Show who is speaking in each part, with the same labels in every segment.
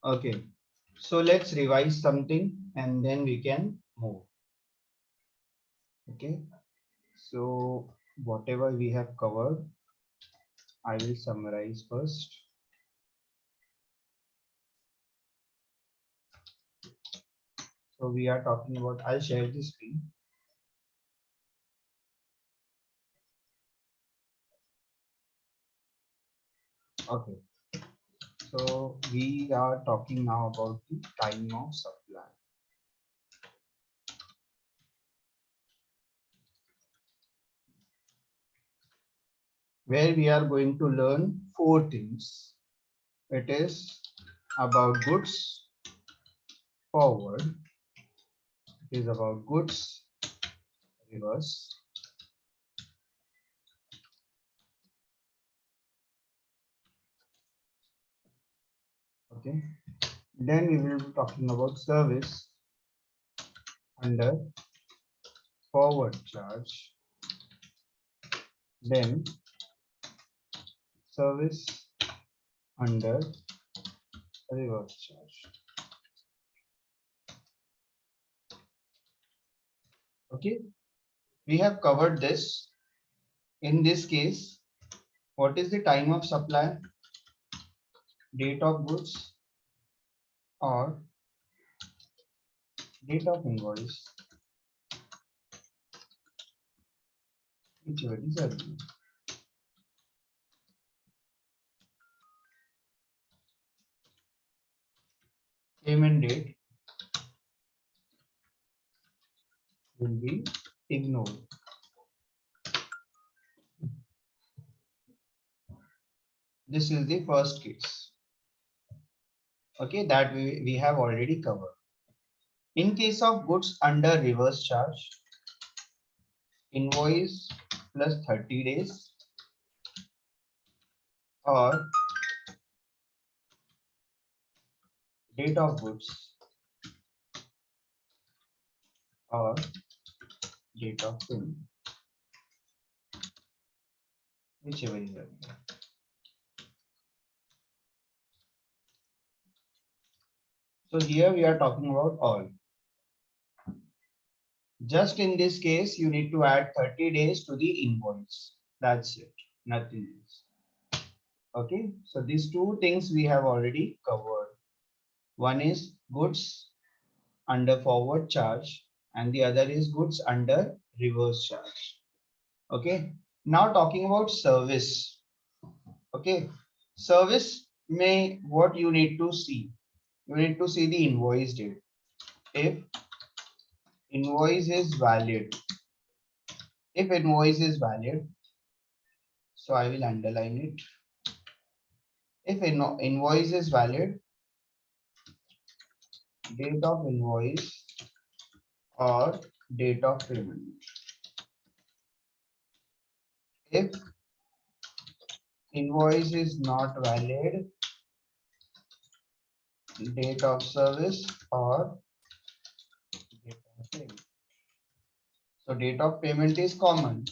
Speaker 1: Okay, so let's revise something and then we can move. Okay, so whatever we have covered, I will summarize first. So we are talking about, I'll share the screen. Okay, so we are talking now about the time of supply. Where we are going to learn four things. It is about goods forward, it is about goods reverse, okay. Then we will be talking about service under forward charge, then service under reverse charge. Okay, we have covered this. In this case, what is the time of supply, date of goods, or date of invoice, whichever is earlier. Payment date will be ignored. This is the first case. Okay, that we have already covered. In case of goods under reverse charge, invoice plus 30 days or date of goods or date of payment, whichever is earlier. So here we are talking about all. Just in this case, you need to add 30 days to the invoice. That's it, nothing else. Okay, so these two things we have already covered. One is goods under forward charge and the other is goods under reverse charge. Okay, now talking about service. Okay, service may, what you need to see, you need to see the invoice date. If invoice is valid, if invoice is valid, so I will underline it. If invoice is valid, date of invoice or date of payment. If invoice is not valid, date of service or date of payment. So date of payment is common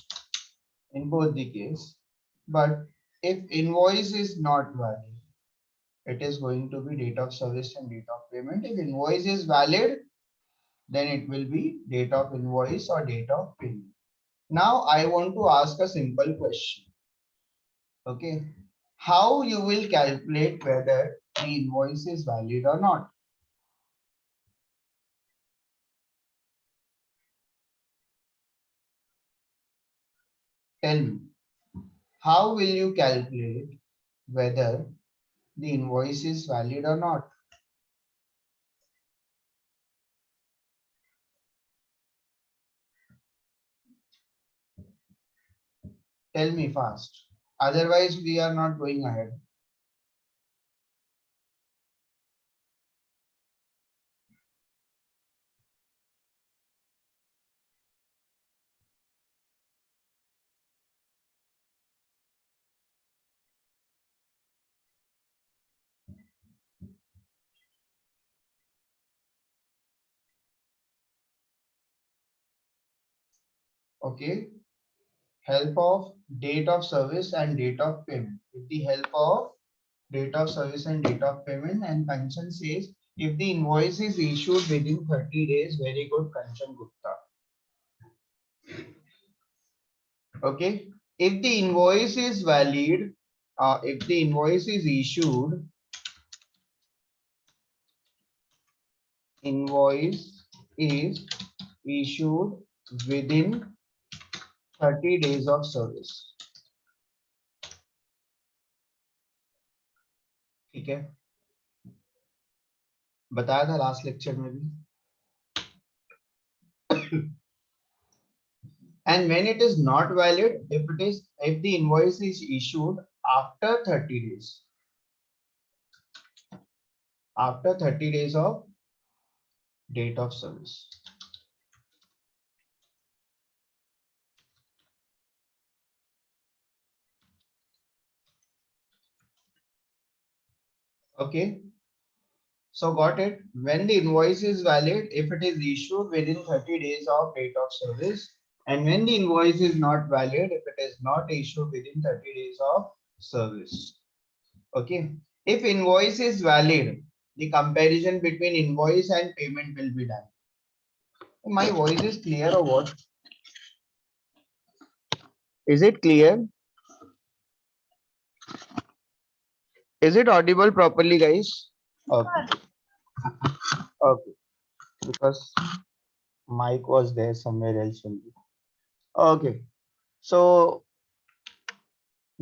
Speaker 1: in both the case, but if invoice is not valid, it is going to be date of service and date of payment. If invoice is valid, then it will be date of invoice or date of payment. Now I want to ask a simple question. Okay, how you will calculate whether the invoice is valid or not? Tell me, how will you calculate whether the invoice is valid or not? Tell me fast. Otherwise, we are not going ahead. Okay. Help of date of service and date of payment. With the help of date of service and date of payment, and Kanchan says if the invoice is issued within 30 days, very good, Kanchan Gupta. Okay, if the invoice is valid, if the invoice is issued, invoice is issued within 30 days of service. ठीक है, बताया था last lecture में भी. And when it is not valid, if the invoice is issued after 30 days, after 30 days of date of service. Okay, so got it. When the invoice is valid, if it is issued within 30 days of date of service, and when the invoice is not valid, if it is not issued within 30 days of service. Okay, if invoice is valid, the comparison between invoice and payment will be done. My voice is clear or what? Is it clear? Is it audible properly, guys? Okay. Okay. Because mic was there somewhere else only. Okay. So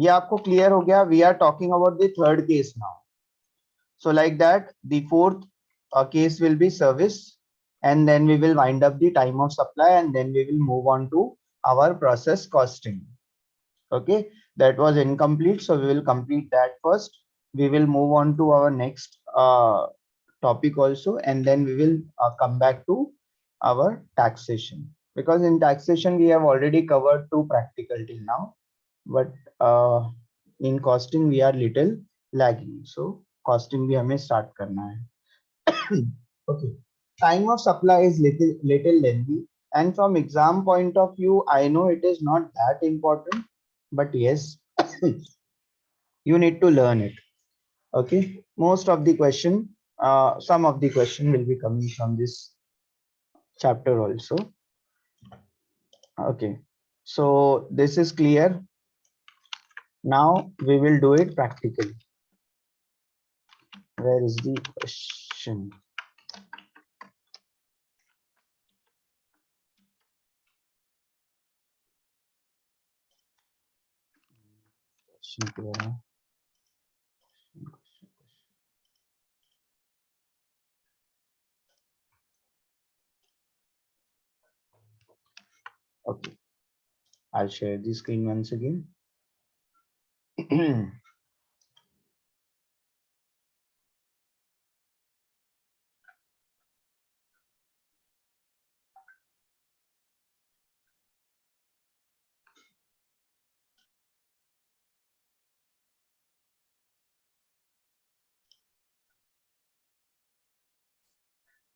Speaker 1: ये आपको clear हो गया. We are talking about the third case now. So like that, the fourth case will be service, and then we will wind up the time of supply, and then we will move on to our process costing. Okay, that was incomplete, so we will complete that first. We will move on to our next topic also, and then we will come back to our taxation, because in taxation we have already covered two practical till now, but in costing we are little lagging, so costing भी हमें start करना है. Okay, time of supply is little lengthy, and from exam point of view, I know it is not that important, but yes, you need to learn it. Okay, most of the question, some of the question will be coming from this chapter also. Okay, so this is clear. Now we will do it practically. Where is the question? Okay, I'll share the screen once again.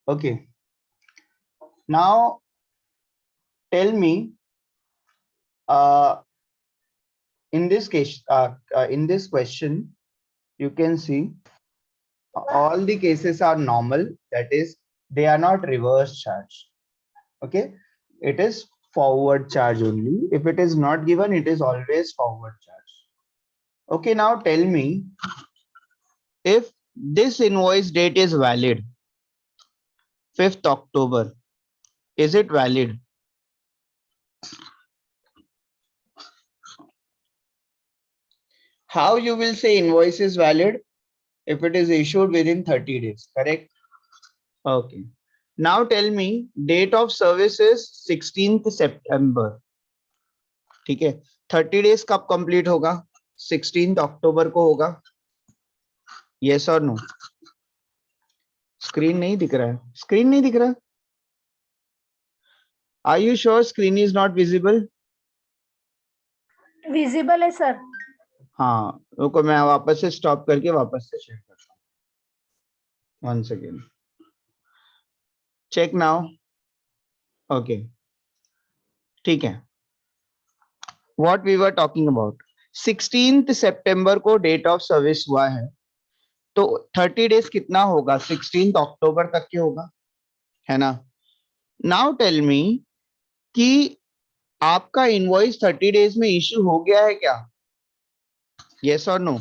Speaker 1: Okay, now tell me, in this case, in this question, you can see all the cases are normal, that is, they are not reverse charge. Okay, it is forward charge only. If it is not given, it is always forward charge. Okay, now tell me, if this invoice date is valid, 5th October, is it valid? How you will say invoice is valid? If it is issued within 30 days, correct? Okay. Now tell me, date of service is 16th September. ठीक है, 30 days कब complete होगा? 16th October को होगा. Yes or no? Screen नहीं दिख रहा है. Screen नहीं दिख रहा. Are you sure screen is not visible?
Speaker 2: Visible है सर.
Speaker 1: हाँ, रुको मैं वापस से स्टॉप करके वापस से शेयर करता हूँ. Once again. Check now. Okay. ठीक है. What we were talking about. 16th September को date of service हुआ है. तो 30 डेज कितना होगा, 16 अक्टूबर तक के होगा, है ना। नाउ टेल मी कि आपका इनवॉइस 30 डेज में इश्यू हो गया है क्या, यस और नो।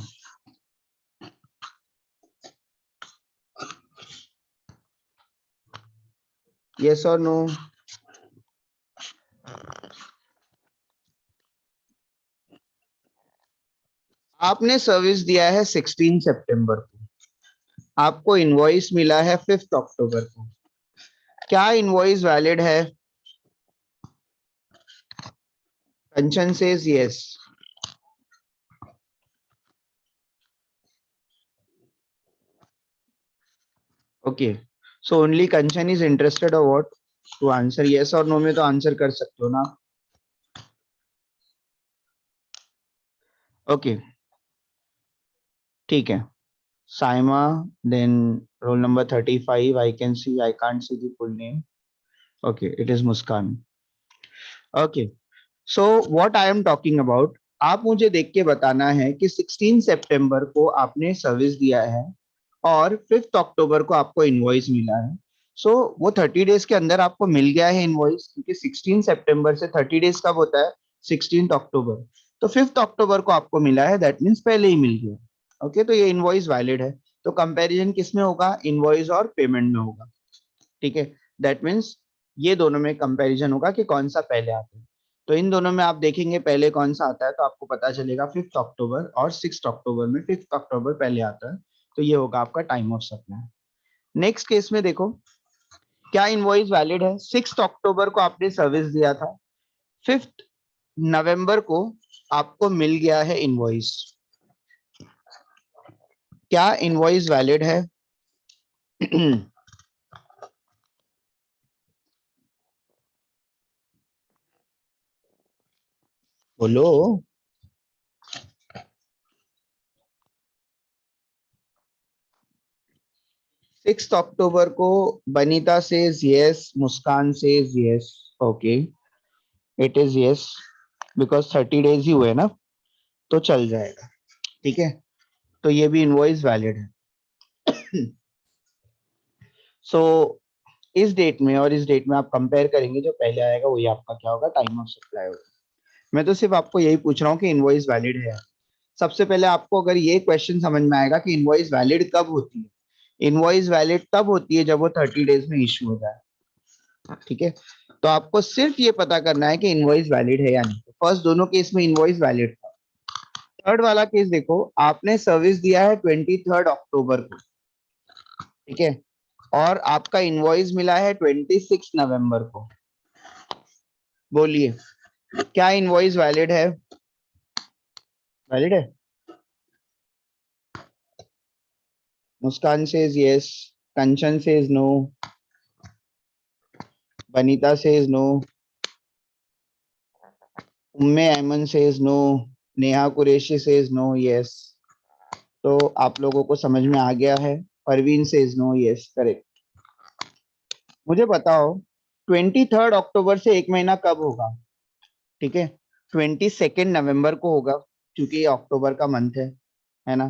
Speaker 1: यस और नो। आपने सर्विस दिया है 16 सितंबर को, आपको इनवॉइस मिला है 5 अक्टूबर को, क्या इनवॉइस वैलिड है। Kanchan says yes. Okay, so only Kanchan is interested और व्हाट टू आंसर यस और नो में तो आंसर कर सकते हो ना। ओके ठीक है। Saima, then roll number 35, I can see, I can't see the full name. Okay, it is Muskaan. Okay, so what I am talking about, आप मुझे देख के बताना है कि 16 सितंबर को आपने सर्विस दिया है और 5 अक्टूबर को आपको इनवॉइस मिला है। सो वो 30 डेज के अंदर आपको मिल गया है इनवॉइस, क्योंकि 16 सितंबर से 30 डेज कब होता है, 16 अक्टूबर। तो 5 अक्टूबर को आपको मिला है, दैट मीन्स पहले ही मिल गया। ओके, तो ये इनवॉइस वैलिड है। तो कंपैरिजन किस में होगा, इनवॉइस और पेमेंट में होगा। ठीक है, दैट मीन्स ये दोनों में कंपैरिजन होगा कि कौन सा पहले आता है। तो इन दोनों में आप देखेंगे पहले कौन सा आता है, तो आपको पता चलेगा 5 अक्टूबर और 6 अक्टूबर में 5 अक्टूबर पहले आता है। तो ये होगा आपका time of supply. Next case में देखो, क्या इनवॉइस वैलिड है, 6 अक्टूबर को आपने सर्विस दिया था, 5 नवंबर को आपको मिल गया है इनवॉइस, क्या इनवॉइस वैलिड है। बोलो। 6 अक्टूबर को Banita says yes, Muskan says yes. Okay, it is yes, because 30 days ही हुए ना, तो चल जाएगा। ठीक है, तो ये भी इनवॉइस वैलिड है। सो इस डेट में और इस डेट में आप कंपेयर करेंगे, जो पहले आएगा वही आपका क्या होगा, टाइम ऑफ सप्लाई होगा। मैं तो सिर्फ आपको यही पूछ रहा हूँ कि इनवॉइस वैलिड है। सबसे पहले आपको अगर ये क्वेश्चन समझ में आएगा कि इनवॉइस वैलिड कब होती है, इनवॉइस वैलिड तब होती है जब वो 30 डेज में इश्यू हो जाए। ठीक है, तो आपको सिर्फ ये पता करना है कि इनवॉइस वैलिड है या नहीं। फर्स्ट दोनों केस में इनवॉइस वैलिड था। थर्ड वाला केस देखो, आपने सर्विस दिया है 23 अक्टूबर को, ठीक है, और आपका इनवॉइस मिला है 26 नवंबर को। बोलिए, क्या इनवॉइस वैलिड है, वैलिड है। Muskan says yes, Kanchan says no, Banita says no, Umme Aiman says no, Neha Qureshi says no yes. तो आप लोगों को समझ में आ गया है। Parveen says no yes, correct. मुझे बताओ 23 अक्टूबर से एक महीना कब होगा। ठीक है, 22 नवंबर को होगा, क्योंकि ये अक्टूबर का मंथ है ना।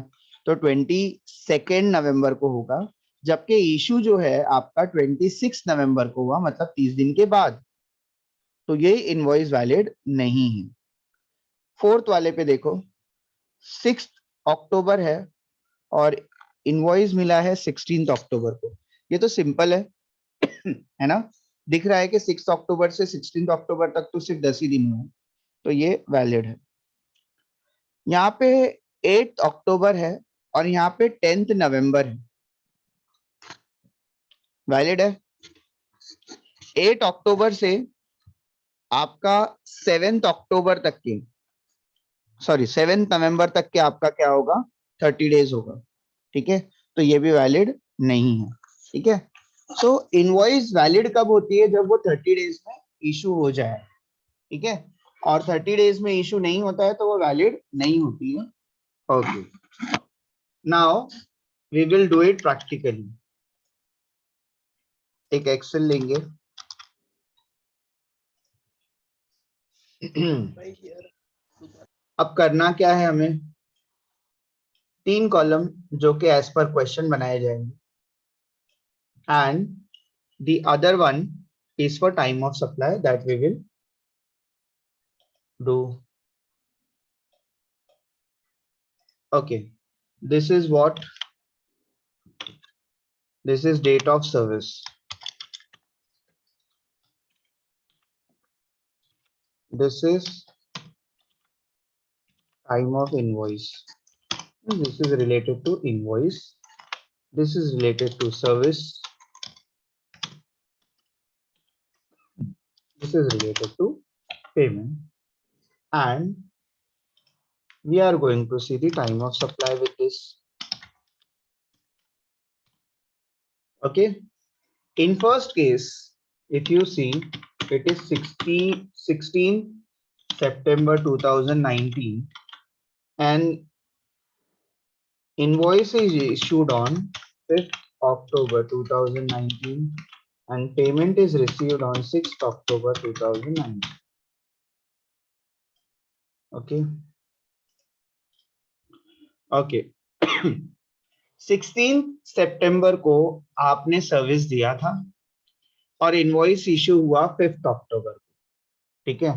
Speaker 1: तो 22 नवंबर को होगा, जबकि इशू जो है आपका 26 नवंबर को हुआ, मतलब 30 दिन के बाद। तो ये इनवॉइस वैलिड नहीं है। फोर्थ वाले पे देखो, 6 अक्टूबर है और इनवॉइस मिला है 16 अक्टूबर को। ये तो सिंपल है ना। दिख रहा है कि 6 अक्टूबर से 16 अक्टूबर तक तो सिर्फ 10 ही दिन हुए हैं, तो ये वैलिड है। यहाँ पे 8 अक्टूबर है और यहाँ पे 10 नवंबर है, वैलिड है। 8 अक्टूबर से आपका 7 अक्टूबर तक के, सॉरी 7 नवंबर तक के आपका क्या होगा, 30 डेज होगा। ठीक है, तो ये भी वैलिड नहीं है। ठीक है, सो इनवॉइस वैलिड कब होती है, जब वो 30 डेज में इशू हो जाए। ठीक है, और 30 डेज में इशू नहीं होता है तो वो वैलिड नहीं होती है। Okay, now we will do it practically. एक एक्सेल लेंगे। अब करना क्या है हमें, 3 कॉलम जो कि एज पर क्वेश्चन बनाए जाएंगे, and the other one is for time of supply that we will do. Okay, this is what, this is date of service, this is time of invoice, this is related to invoice, this is related to service, this is related to payment, and we are going to see the time of supply with this. Okay, in first case, if you see, it is 16 September 2019, and invoice is issued on 5th October 2019, and payment is received on 6th October 2019. Okay. Okay. 16 सितंबर को आपने service दिया था और invoice issue हुआ 5th अक्टूबर को, ठीक है।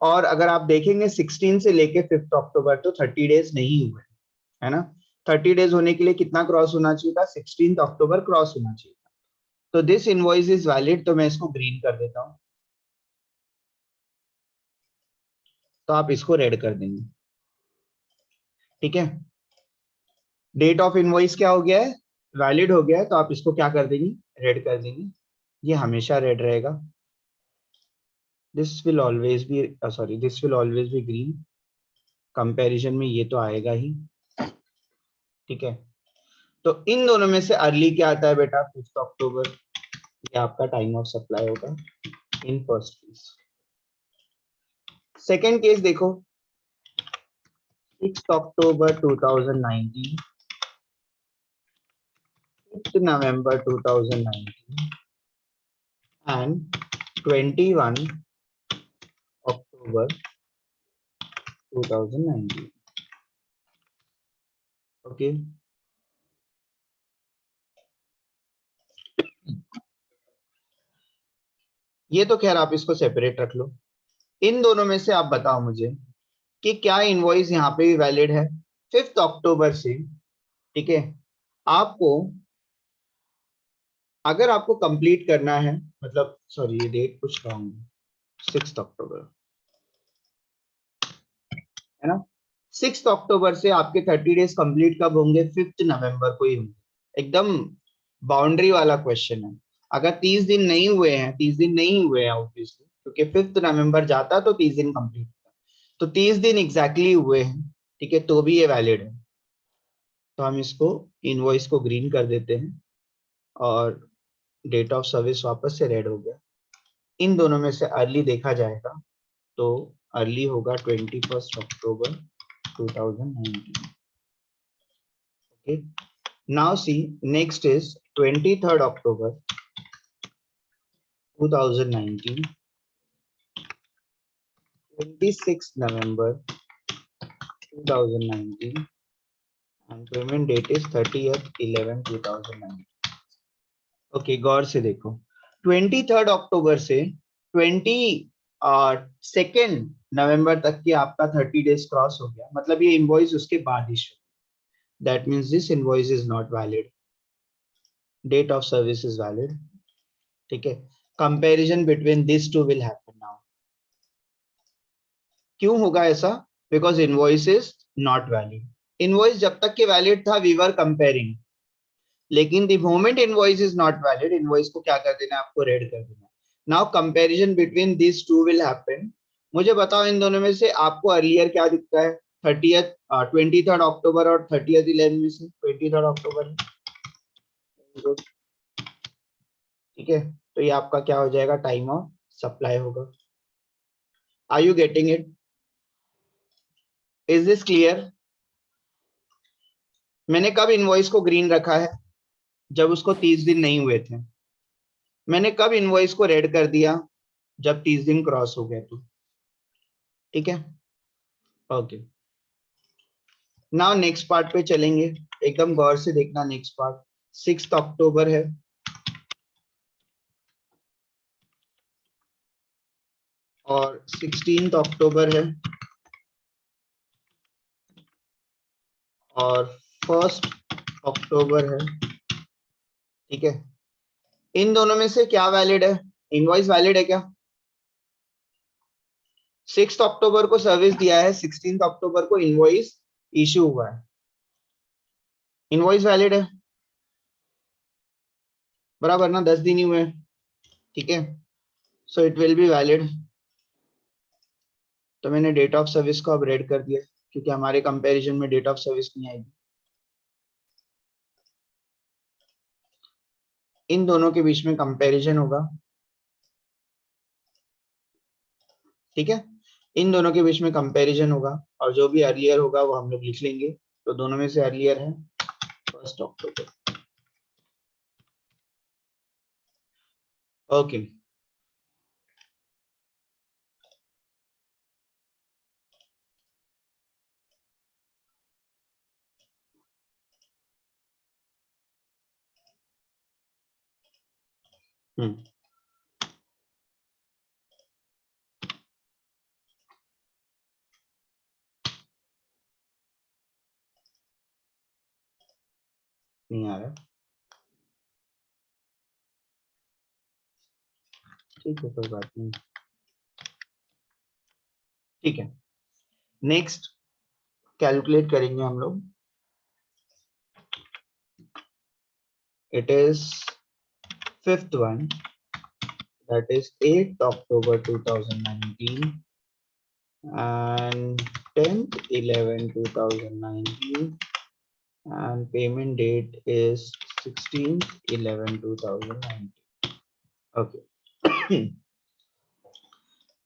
Speaker 1: और अगर आप देखेंगे 16 से लेके 5th अक्टूबर तो 30 डेज नहीं हुए, है ना। 30 डेज होने के लिए कितना क्रॉस होना चाहिए था, 16 अक्टूबर क्रॉस होना चाहिए था। तो दिस इनवॉइस इज वैलिड, तो मैं इसको ग्रीन कर देता हूं, तो आप इसको रेड कर देंगे, ठीक है। डेट ऑफ इनवॉइस क्या हो गया है, वैलिड हो गया है, तो आप इसको क्या कर देंगे, रेड कर देंगे। ये हमेशा रेड रहेगा, this will always be sorry this will always be green, comparison में ये तो आएगा ही, ठीक है। तो इन दोनों में से अर्ली क्या आता है बेटा, 5th अक्टूबर, ये आपका टाइम ऑफ सप्लाई होगा in first case. Second case देखो, 6th October 2019, 5th November 2019 and 21 October 2019. Okay. ये तो खैर आप इसको सेपरेट रख लो। इन दोनों में से आप बताओ मुझे कि क्या इनवॉइस यहाँ पे भी वैलिड है 5th अक्टूबर से, ठीक है। आपको अगर आपको कंप्लीट करना है, मतलब सॉरी ये डेट कुछ रॉन्ग है, 6th अक्टूबर है ना। 6th अक्टूबर से आपके 30 डेज कंप्लीट कब होंगे, 5th नवंबर को ही होंगे। एकदम बाउंड्री वाला क्वेश्चन है। अगर 30 दिन नहीं हुए हैं, 30 दिन नहीं हुए हैं ऑब्वियसली, क्योंकि 5th नवंबर जाता तो 30 दिन कंप्लीट होता, तो 30 दिन एग्जैक्टली हुए हैं, ठीक है, तो भी ये वैलिड है। तो हम इसको इनवॉइस को ग्रीन कर देते हैं और डेट ऑफ सर्विस वापस से रेड हो गया। इन दोनों में से अर्ली देखा जाएगा तो अर्ली होगा 21st October 2019. Okay, now see, next is 23rd October 2019, 26th November 2019, and payment date is 30th 11 2019. Okay, गौर से देखो, 23rd October से 22nd नवंबर तक की आपका 30 डेज क्रॉस हो गया, मतलब ये इनवॉइस उसके बाद issue, that means this invoice is not valid, date of service is valid, ठीक है। Comparison between this two will happen now. क्यों होगा ऐसा, because invoice is not valid. Invoice जब तक के वैलिड था वी वर कंपेयरिंग, लेकिन the moment invoice is not valid, invoice को क्या कर देना है, आपको रेड कर देना। Now comparison between this two will happen. मुझे बताओ इन दोनों में से आपको अर्लियर क्या दिखता है, 23rd अक्टूबर और 30th 11 में से 23rd अक्टूबर, ठीक है। तो ये आपका क्या हो जाएगा, टाइम ऑफ सप्लाई होगा। Are you getting it, is this clear. मैंने कब इनवॉइस को ग्रीन रखा है, जब उसको 30 दिन नहीं हुए थे। मैंने कब इनवॉइस को रेड कर दिया, जब 30 दिन क्रॉस हो गए तो, ठीक है। ओके, नाउ नेक्स्ट पार्ट पे चलेंगे, एकदम गौर से देखना। नेक्स्ट पार्ट 6 अक्टूबर है और 16 अक्टूबर है और 1 अक्टूबर है, ठीक है। इन दोनों में से क्या वैलिड है? इनवॉइस वैलिड है क्या? 6 अक्टूबर को सर्विस दिया है, 16 अक्टूबर को इनवॉइस इशू हुआ है, इनवॉइस वैलिड है, बराबर ना? 10 दिन ही हुए, ठीक है। So it will be valid. तो मैंने डेट ऑफ सर्विस को अब रेड कर दिया क्योंकि हमारे कंपैरिजन में डेट ऑफ सर्विस नहीं आएगी। इन दोनों के बीच में कंपैरिजन होगा, ठीक है। इन दोनों के बीच में कंपैरिजन होगा और जो भी अर्लियर होगा वो हम लोग लिख लेंगे। तो दोनों में से अर्लियर है 1 अक्टूबर। ओके, हम्म, नहीं आ रहा, ठीक है, कोई बात नहीं, ठीक है। नेक्स्ट कैलकुलेट करेंगे हम लोग। It is fifth one, that is 8th October 2019 and 10th 11 2019 and payment date is 16th 11 2019. Okay.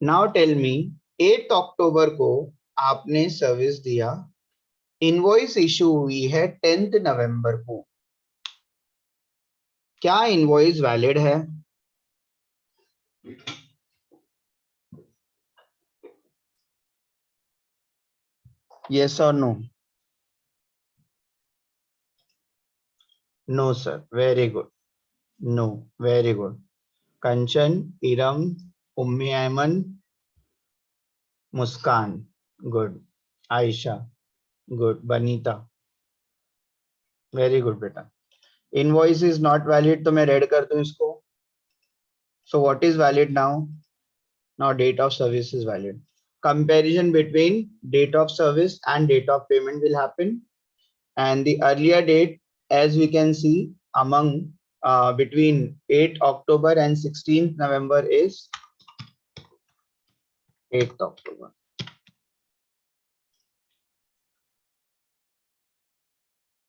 Speaker 1: Now tell me 8th October को आपने सर्विस दिया, इनवॉइस इशू हुई है 10th नवंबर को, क्या इनवॉइस वैलिड है? Yes or no? No sir, very good. No, very good. Kanchan, Iram, Ummi Aiman, Muskan, good. Ayesha, good. Banita, very good बेटा। Invoice is not valid, तो मैं रेड कर दूं इसको। So what is valid now? Now date of service is valid. Comparison between date of service and date of payment will happen and the earlier date, as we can see, among between 8 October and 16th November is 8th October.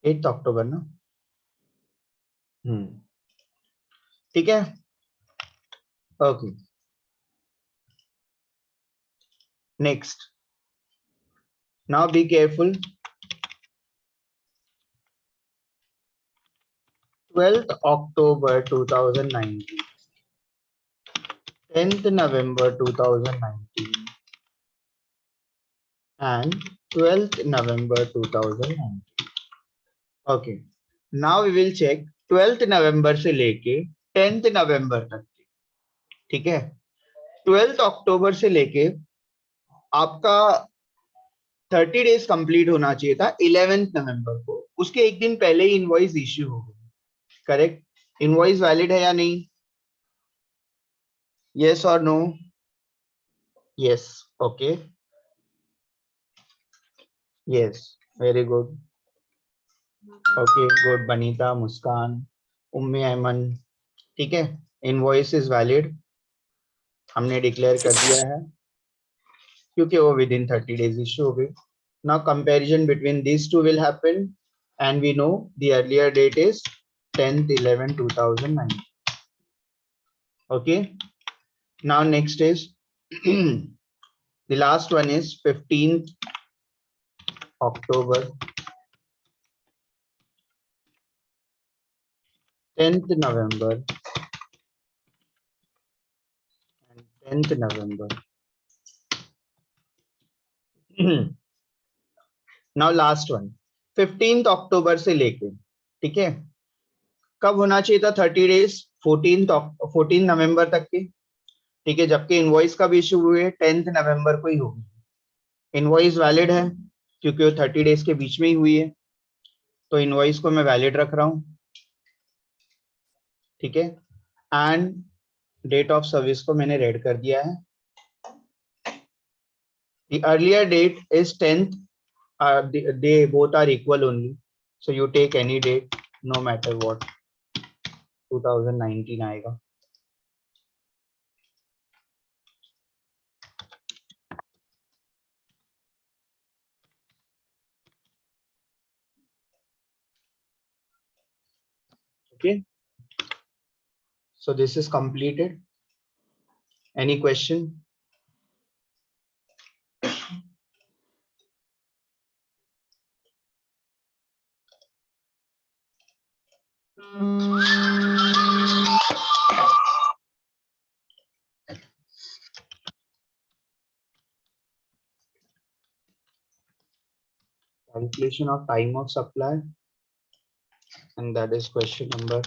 Speaker 1: 8th October ना? ठीक है, okay. Next, now be careful. 12th October 2019, 10th November 2019 and 12th November 2019. Okay, now we will check 12th November से लेके 10th November तक, ठीक है। 12th October से लेके आपका 30 डेज कंप्लीट होना चाहिए था 11th नवंबर को, उसके एक दिन पहले ही इनवॉइस इश्यू हो गई, करेक्ट? इनवॉइस वैलिड है या नहीं? यस और no? Yes, okay, yes, very good, okay, good. Banita, Muskan, Ummi Aiman, ठीक है। इनवॉइस इज वैलिड, हमने डिक्लेयर कर दिया है क्योंकि वो विद इन 30 डेज इश्यू हो गई। Now comparison between this two will happen and we know the earlier date is 10th 11 2009. Okay, now next is the last one is 15th October, 10th November and 10th November. Now last one 15 अक्टूबर से लेके, ठीक है, कब होना चाहिए था 30 days? 14 नवंबर तक के, ठीक है, जबकि इनवॉइस कब इशू हुए? 10 नवंबर को ही होगी। इनवॉइस वैलिड है क्योंकि वो 30 डेज के बीच में ही हुई है, तो इनवॉइस को मैं वैलिड रख रहा हूं, ठीक है। एंड डेट ऑफ सर्विस को मैंने रेड कर दिया है। The earlier date is 10th. They both are equal only. So you take any date, no matter what. 2019 आएगा। Okay. So this is completed. Any question? Calculation of time of supply, and that is question number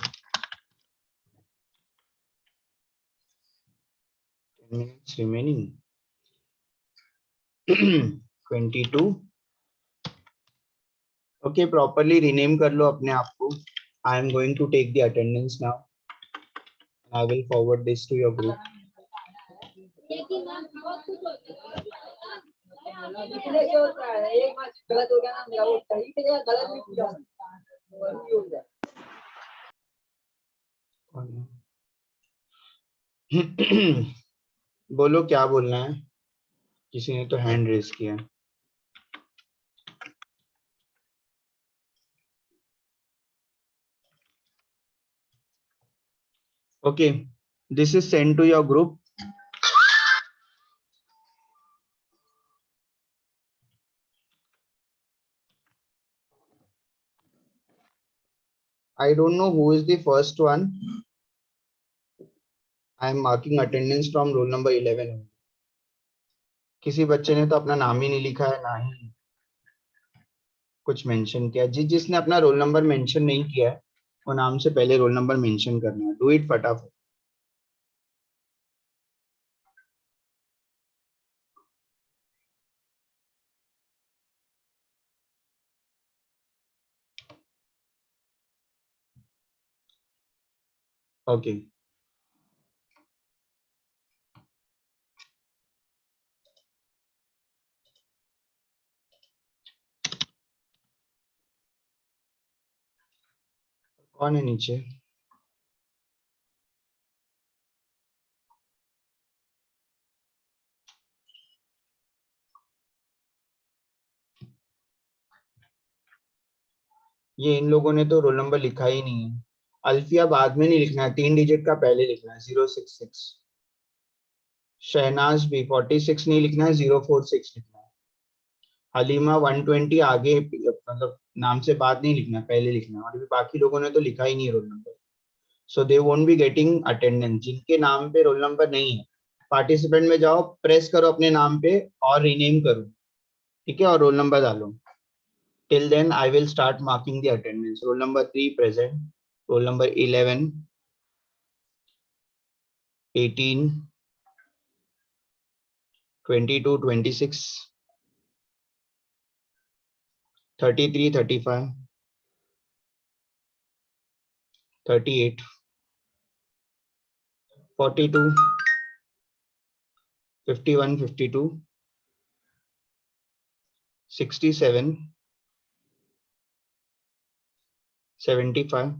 Speaker 1: 10 minutes remaining. 22. Okay, properly rename कर लो अपने आप को. I am going to take the attendance now. I will forward this to your group. बोलो क्या बोलना है, किसी ने तो हैंड रेज किया। Okay, this is sent to your group. I don't know who is the first one. I am marking attendance from roll number 11. किसी बच्चे ने तो अपना नाम ही नहीं लिखा है, ना ही कुछ मेंशन किया। जिसने अपना रोल नंबर मेंशन नहीं किया है, वो नाम से पहले रोल नंबर मेंशन करना है। डू इट फटाफट। ओके, कौन है नीचे? ये इन लोगों ने तो रोल नंबर लिखा ही नहीं है। अल्फिया बाद में नहीं लिखना है, 3 डिजिट का पहले लिखना है, 066। शहनाज भी 46 नहीं लिखना है, 046 लिखना है। हलीमा 120 आगे, मतलब नाम से बाद नहीं लिखना, पहले लिखना है। और भी बाकी लोगों ने तो लिखा ही नहीं roll number, so they won't be getting attendance. जिनके नाम पे रोल नंबर नहीं है, पार्टिसिपेंट में जाओ, प्रेस करो अपने नाम पे और रीनेम करो, ठीक है, और रोल नंबर डालो। Till then I will start marking the attendance. Roll number 3 present, roll number 11, 18, 22, 26, 33, 35, 38, 42, 51, 52, 67, 75,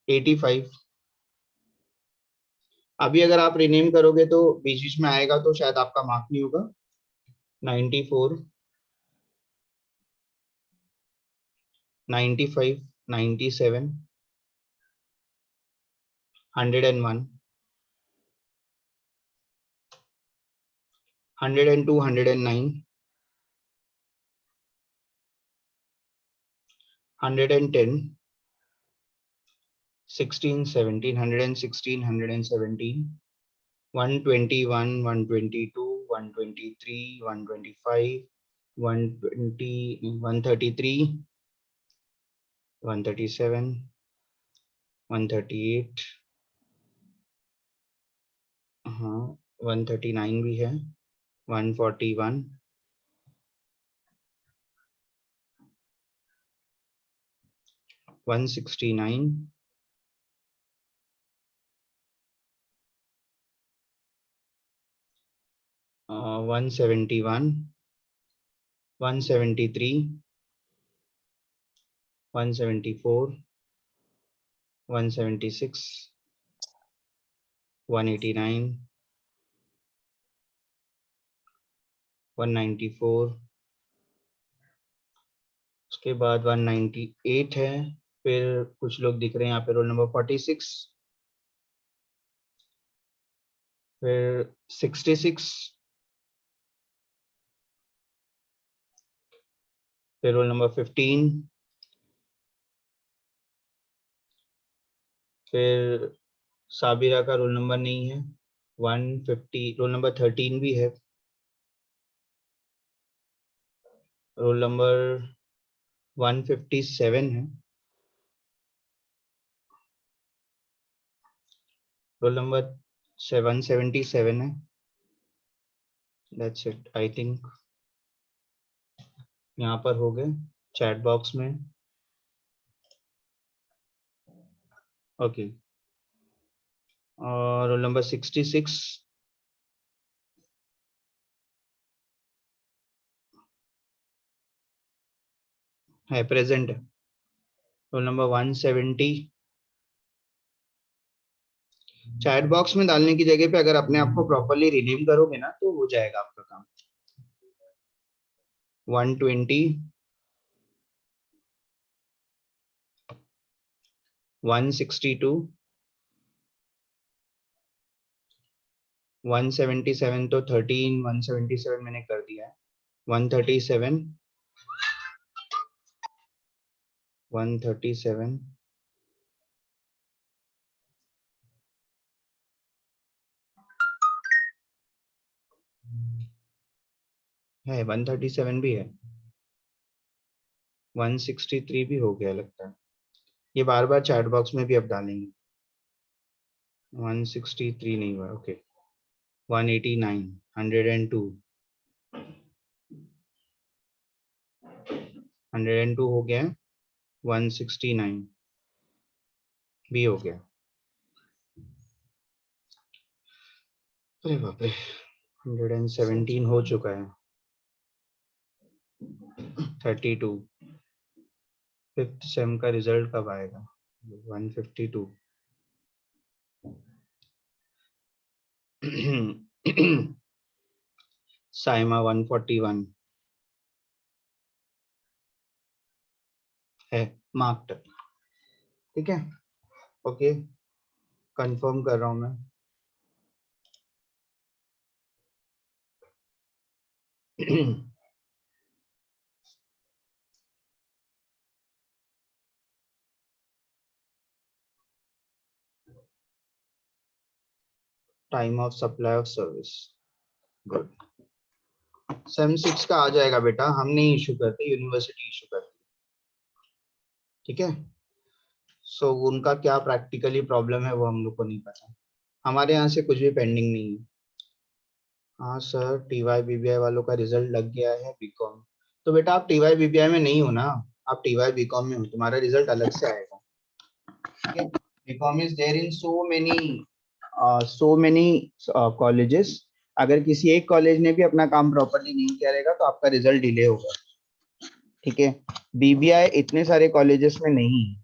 Speaker 1: 85। अभी अगर आप रिनेम करोगे तो बीच बीच में आएगा, तो शायद आपका मार्क नहीं होगा। 94, 95, 97, 101, 102, 109, 110, 16, 17, 116, 117, 121, 122, 123, 125, 120, 133, 137, 138, हाँ 139 भी है, 141, 169, 171, 173, 174, 176, 189, 194, उसके बाद 198 है, फिर कुछ लोग दिख रहे हैं यहाँ पे रोल नंबर 46, फिर 66, फिर रोल नंबर 15, फिर साबिरा का रोल नंबर नहीं है, 150, रोल नंबर 13 भी है, रोल नंबर 157 है, रोल नंबर 177 है। दैट्स इट आई थिंक, यहाँ पर हो गए चैट बॉक्स में। ओके, और रोल नंबर 66 है, प्रेजेंट है। रोल नंबर 170, चैट बॉक्स में डालने की जगह पे अगर अपने आप को प्रॉपरली रिनेम करोगे ना तो हो जाएगा आपका काम। 120, 162, 177 तो 13, 177 मैंने कर दिया है, 137, 137, है 137 भी है, 163 भी हो गया लगता है। ये बार बार चैट बॉक्स में भी अब डालेंगे। 163 नहीं हुआ, ओके। 189, 102, 102 हो गया, 169 भी हो गया। अरे बाप रे, 117 हो चुका है, 32, फिफ्थ सेम का रिजल्ट कब आएगा? 152, साइमा 141 है मार्क्ड, ठीक है। ओके, कंफर्म कर रहा हूं मैं। Time of supply of service, good. Same 6 का आ जाएगा बेटा, हम नहीं इशू करते, यूनिवर्सिटी इशू करती है, ठीक है। सो उनका क्या प्रैक्टिकली प्रॉब्लम है वो हम लोग को नहीं पता, हमारे यहाँ से कुछ भी पेंडिंग नहीं है। हाँ सर, टीवाई बीबीआई वालों का रिजल्ट लग गया है बीकॉम। तो बेटा आप टीवाई बीबीआई में नहीं हो ना, आप टीवाई बीकॉम में हो, तुम्हारा रिजल्ट अलग से आएगा, ठीक है। BCom is there in so many colleges. अगर किसी एक कॉलेज ने भी अपना काम प्रॉपरली नहीं किया रहेगा तो आपका रिजल्ट डिले होगा, ठीक है। बीबीआई इतने सारे कॉलेजेस में नहीं है,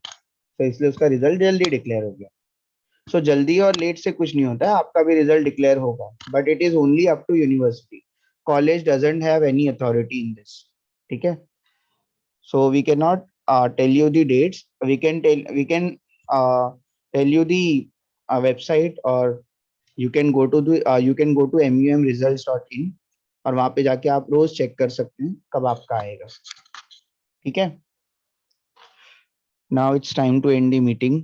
Speaker 1: तो इसलिए उसका रिजल्ट जल्दी डिक्लेयर हो गया। सो जल्दी और लेट से कुछ नहीं होता है, आपका भी रिजल्ट डिक्लेयर होगा, but it is only up to university. College doesn't have any authority in this, ठीक है। So we can not tell you the dates, we can tell you the website, और you can go to mumresults.in, और वहां पे जाके आप रोज check कर सकते हैं कब आपका आएगा, ठीक है। Now it's time to end the meeting.